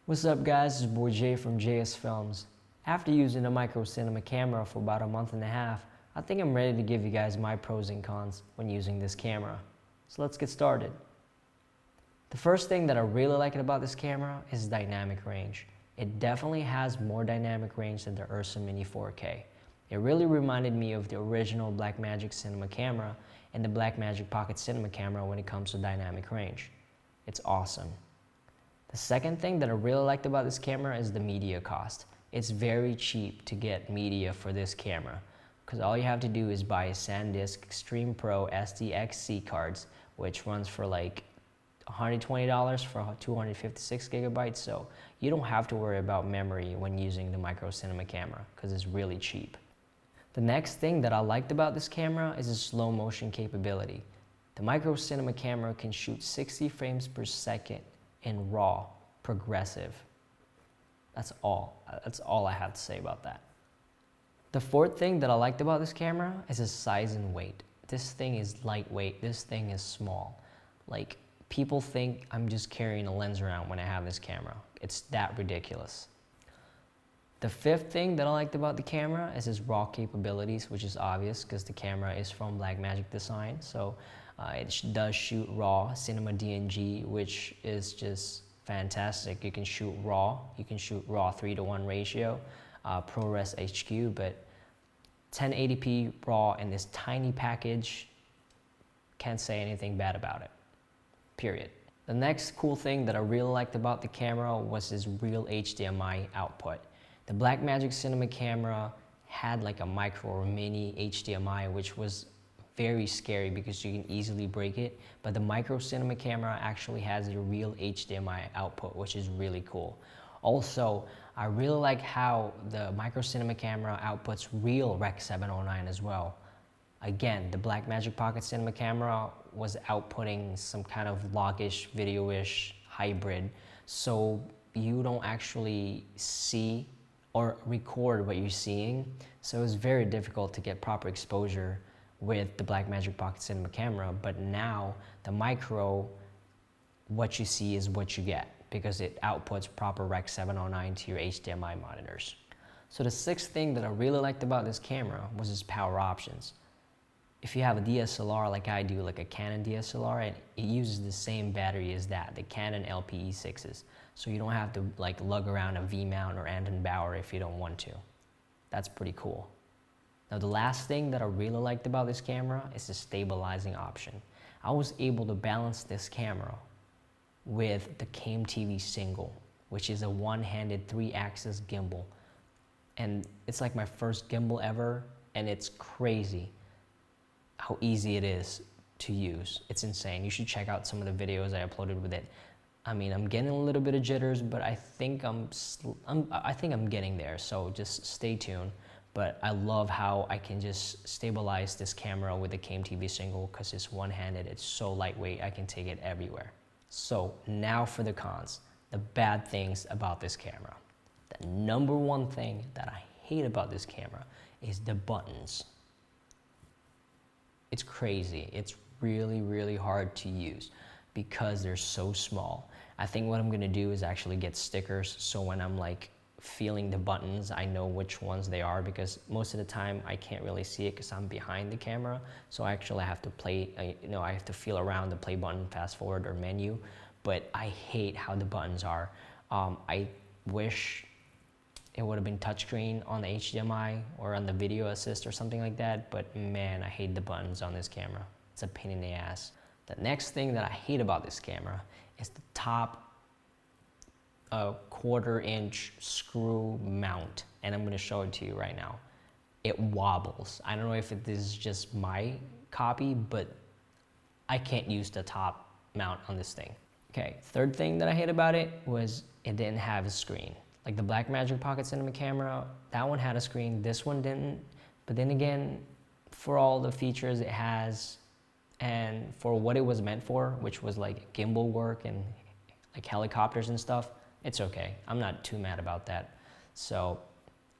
What's up guys, it's boy Jay from JSFILMZ. After using the micro cinema camera for about a month and a half, I think I'm ready to give you guys my pros and cons when using this camera. So let's get started. The first thing that I really like about this camera is dynamic range. It definitely has more dynamic range than the Ursa Mini 4K. It really reminded me of the original Blackmagic cinema camera and the Blackmagic Pocket cinema camera when it comes to dynamic range. It's awesome. The second thing that I really liked about this camera is the media cost. It's very cheap to get media for this camera because all you have to do is buy a SanDisk Extreme Pro SDXC cards, which runs for like $120 for 256 gigabytes, so you don't have to worry about memory when using the micro cinema camera because it's really cheap. The next thing that I liked about this camera is the slow motion capability. The micro cinema camera can shoot 60 frames per second in RAW, progressive. That's all I have to say about that. The fourth thing that I liked about this camera is its size and weight. This thing is lightweight, this thing is small. Like, people think I'm just carrying a lens around when I have this camera. It's that ridiculous. The fifth thing that I liked about the camera is its RAW capabilities, which is obvious because the camera is from Blackmagic design. So it does shoot RAW, Cinema DNG, which is just fantastic. You can shoot RAW 3:1 ratio, ProRes HQ, but 1080p RAW in this tiny package, can't say anything bad about it, period. The next cool thing that I really liked about the camera was its real HDMI output. The Blackmagic cinema camera had like a micro or mini HDMI, which was very scary because you can easily break it, but the micro cinema camera actually has a real HDMI output, which is really cool. Also, I really like how the micro cinema camera outputs real Rec 709 as well. Again, the Blackmagic Pocket cinema camera was outputting some kind of log-ish, video-ish hybrid, so you don't actually see or record what you're seeing, so it's very difficult to get proper exposure with the Blackmagic Pocket cinema camera. But now the micro, what you see is what you get because it outputs proper Rec 709 to your HDMI monitors. So the sixth thing that I really liked about this camera was its power options. If you have a DSLR like I do, like a Canon DSLR, it uses the same battery as that, the Canon LPE6s. So you don't have to like lug around a V-mount or Anton Bauer if you don't want to. That's pretty cool. Now the last thing that I really liked about this camera is the stabilizing option. I was able to balance this camera with the Came TV Single, which is a one-handed 3-axis gimbal. And it's like my first gimbal ever, and it's crazy how easy it is to use. It's insane. You should check out some of the videos I uploaded with it. I mean, I'm getting a little bit of jitters, but I think I'm getting there, so just stay tuned. But I love how I can just stabilize this camera with the Came TV Single because it's one-handed, it's so lightweight, I can take it everywhere. So now for the cons, the bad things about this camera. The number one thing that I hate about this camera is the buttons. It's crazy. It's really, really hard to use because they're so small. I think what I'm gonna do is actually get stickers so when I'm like feeling the buttons, I know which ones they are, because most of the time I can't really see it because I'm behind the camera. So I actually have to I have to feel around the play button, fast forward, or menu. But I hate how the buttons are. I wish it would have been touchscreen on the HDMI or on the video assist or something like that, but man, I hate the buttons on this camera. It's a pain in the ass. The next thing that I hate about this camera is the top quarter-inch screw mount, and I'm gonna show it to you right now. It wobbles. I don't know if this is just my copy, but I can't use the top mount on this thing. Okay, third thing that I hate about it was it didn't have a screen. Like the Blackmagic Pocket cinema camera, that one had a screen, this one didn't. But then again, for all the features it has and for what it was meant for, which was like gimbal work and like helicopters and stuff, it's okay. I'm not too mad about that. So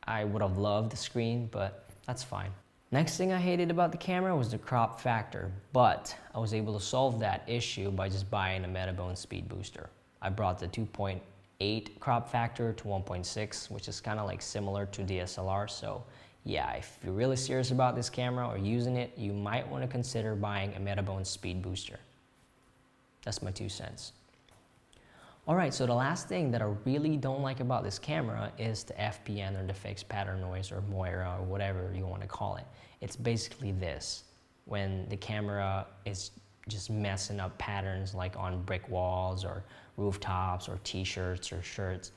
I would have loved the screen, but that's fine. Next thing I hated about the camera was the crop factor, but I was able to solve that issue by just buying a Metabone speed booster. I brought the 2.8 1.8 crop factor to 1.6, which is kind of like similar to DSLR. So yeah, if you're really serious about this camera or using it, you might want to consider buying a Metabone speed booster. That's my 2 cents. All right, so the last thing that I really don't like about this camera is the FPN, or the fixed pattern noise, or Moiré, or whatever you want to call it. It's basically this: when the camera is just messing up patterns like on brick walls or rooftops or t-shirts or shirts.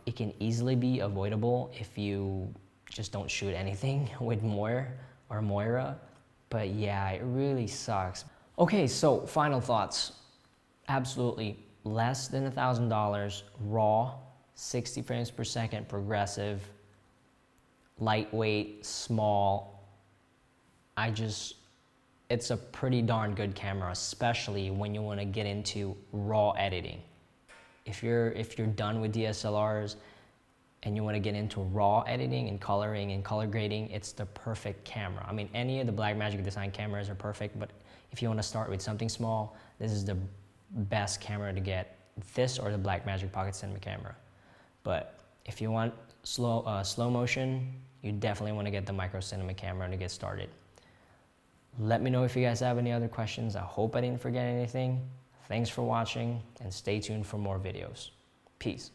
It can easily be avoidable if you just don't shoot anything with Moiré or Moiré, but yeah, it really sucks. Okay, so final thoughts. Absolutely less than $1,000, raw, 60 frames per second progressive, lightweight, small. It's a pretty darn good camera, especially when you want to get into raw editing. If you're done with DSLRs and you want to get into raw editing and coloring and color grading, it's the perfect camera. I mean, any of the Blackmagic design cameras are perfect, but if you want to start with something small, this is the best camera to get, this or the Blackmagic Pocket Cinema camera. But if you want slow motion, you definitely want to get the Micro Cinema camera to get started. Let me know if you guys have any other questions. I hope I didn't forget anything. Thanks for watching, and stay tuned for more videos. Peace.